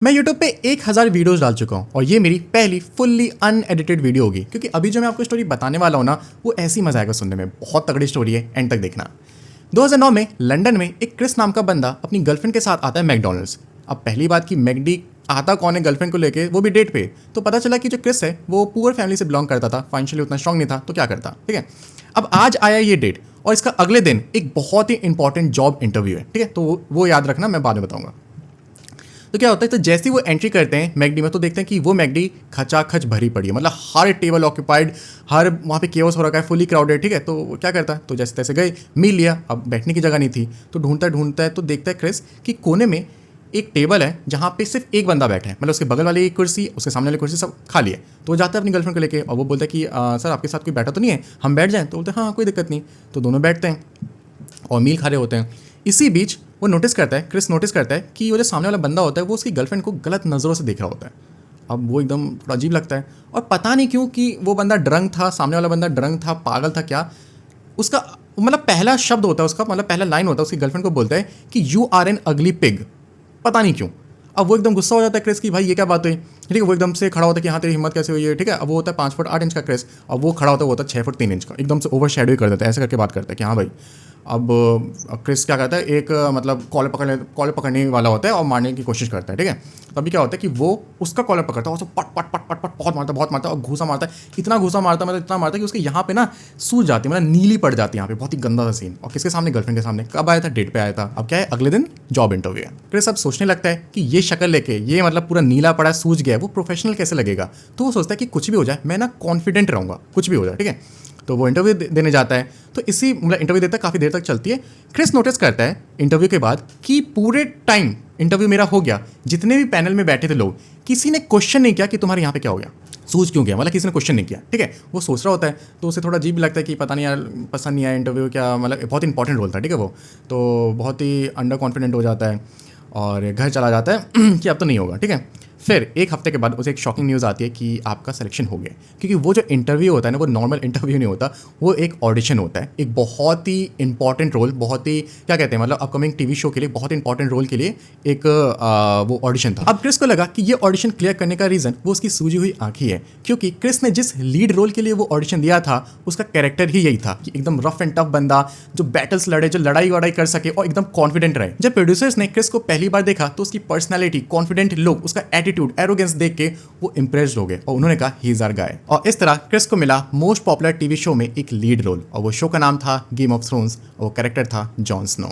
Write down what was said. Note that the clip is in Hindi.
मैं YouTube पे 1000 वीडियोस डाल चुका हूँ और ये मेरी पहली फुल्ली अनएडिटेड वीडियो होगी क्योंकि अभी जो मैं आपको स्टोरी बताने वाला हूँ ना वो ऐसी मजा आएगा सुनने में। बहुत तगड़ी स्टोरी है, एंड तक देखना। 2009 में लंदन में एक क्रिस नाम का बंदा अपनी गर्लफ्रेंड के साथ आता है मैकडोनल्ड्स। अब पहली बात कि मैकडी आता कौन है गर्लफ्रेंड को लेके, वो भी डेट पे, तो पता चला कि जो क्रिस है वो पुअर फैमिली से बिलोंग करता था, फाइनेंशियली उतना स्ट्रांग नहीं था, तो क्या करता। ठीक है, अब आज आया ये डेट और इसका अगले दिन एक बहुत ही इंपॉर्टेंट जॉब इंटरव्यू है। ठीक है, तो वो याद रखना, मैं बाद में बताऊंगा। तो क्या होता है, तो जैसे ही वो एंट्री करते हैं मैकडी में तो देखते हैं कि वो मैकडी खचाखच भरी पड़ी है, मतलब हर टेबल ऑक्यूपाइड, हर वहाँ पे केओस हो रखा है, फुली क्राउडेड। ठीक है, तो वो क्या करता है, तो जैसे तैसे गए, मील लिया। अब बैठने की जगह नहीं थी तो ढूंढता है तो देखता है क्रिस कि कोने में एक टेबल है जहाँ पे सिर्फ एक बंदा बैठा है, मतलब उसके बगल वाली एक कुर्सी, उसके सामने वाली कुर्सी सब खाली है। तो वो जाता है अपनी गर्लफ्रेंड को लेके और वो बोलता है कि सर आपके साथ कोई बैठा तो नहीं है, हम बैठ जाएं। तो बोलते हैं हाँ कोई दिक्कत नहीं। तो दोनों बैठते हैं और मील खा रहे होते हैं। इसी बीच वो नोटिस करता है, क्रिस नोटिस करता है कि वो जो सामने वाला बंदा होता है वो उसकी गर्लफ्रेंड को गलत नज़रों से देख रहा होता है। अब वो एकदम थोड़ा अजीब लगता है और पता नहीं क्यों कि वो बंदा ड्रंक था, सामने वाला बंदा ड्रंक था, पागल था क्या, उसका मतलब पहला शब्द होता है उसका, मतलब पहला लाइन होता है उसकी गर्लफ्रेंड को बोलता है कि you are an ugly pig. पता नहीं क्यों। अब वो एकदम गुस्सा हो जाता है क्रिस की, भाई ये क्या बात हुई। ठीक है, वो एकदम से खड़ा होता है कि हाँ तेरी हिम्मत कैसे हुई है। ठीक है, अब वो होता है 5 फुट 8 इंच का क्रिस, अब वो खड़ा होता है, वो होता है 6 फुट 3 इंच का, एकदम से ओवर शेडो कर देता है, ऐसे करके बात करता है कि हाँ भाई। अब क्रिस क्या करता है, एक मतलब कॉलर पकड़ने वाला होता है और मारने की कोशिश करता है। ठीक है, तभी क्या होता है कि वो उसका कॉलर पकड़ता है और पट पट पट पट पट बहुत मारता है और घूसा मारता है, इतना घूसा मारता है, मतलब इतना मारता है कि उसके यहाँ पे ना सूज जाती है, मतलब नीली पड़ जाती है यहाँ पे, बहुत ही गंदा सा सीन। और किसके सामने, गर्लफ्रेंड के सामने। कब आया था, डेट पे आया था। अब क्या है, अगले दिन जॉब इंटरव्यू है। क्रिस अब सोचने लगता है कि ये शक्ल लेके, ये मतलब पूरा नीला पड़ा सूज गया है, वो प्रोफेशनल कैसे लगेगा। तो वो सोचता है कि कुछ भी हो जाए, मैं ना कॉन्फिडेंट रहूँगा, कुछ भी हो जाए। ठीक है, तो वो इंटरव्यू देने जाता है। तो इसी मतलब इंटरव्यू देता है, काफ़ी देर तक चलती है। क्रिस नोटिस करता है इंटरव्यू के बाद कि पूरे टाइम इंटरव्यू मेरा हो गया, जितने भी पैनल में बैठे थे लोग, किसी ने क्वेश्चन नहीं किया कि तुम्हारे यहाँ पे क्या हो गया, सूझ क्यों गया, मतलब किसी ने क्वेश्चन नहीं किया। ठीक है, वो सोच रहा होता है तो उसे थोड़ा अजीब लगता है कि पता नहीं यार, पसंद नहीं आया इंटरव्यू, क्या मतलब बहुत इंपॉर्टेंट रोल था। ठीक है, वो तो बहुत ही अंडर कॉन्फिडेंट हो जाता है और घर चला जाता है कि अब तो नहीं होगा। ठीक है, फिर एक हफ्ते के बाद उसे एक शॉकिंग न्यूज़ आती है कि आपका सिलेक्शन हो गया। क्योंकि वो जो इंटरव्यू होता है ना, वो नॉर्मल इंटरव्यू नहीं होता, वो एक ऑडिशन होता है, एक बहुत ही इंपॉर्टेंट रोल, बहुत ही क्या कहते हैं, मतलब अपकमिंग टीवी शो के लिए बहुत इंपॉर्टेंट रोल के लिए एक वो ऑडिशन था। अब क्रिस को लगा कि ये ऑडिशन क्लियर करने का रीज़न वो उसकी सूजी हुई आँख ही है, क्योंकि क्रिस ने जिस लीड रोल के लिए वो ऑडिशन दिया था उसका कैरेक्टर ही यही था कि एकदम रफ एंड टफ बंदा जो बैटल्स लड़े, जो लड़ाई वड़ाई कर सके और एकदम कॉन्फिडेंट रहे। जब प्रोड्यूसर्स ने क्रिस को पहली बार देखा तो उसकी पर्सनैलिटी, कॉन्फिडेंट लुक, उसका एटीट्यूड, एरोगेंस देख के वो इंप्रेस्ड हो गए और उन्होंने कहा ही इज आवर गाय। और इस तरह क्रिस को मिला मोस्ट पॉपुलर टीवी शो में एक लीड रोल, और वो शो का नाम था गेम ऑफ थ्रोन्स और वो कैरेक्टर था जॉन स्नो।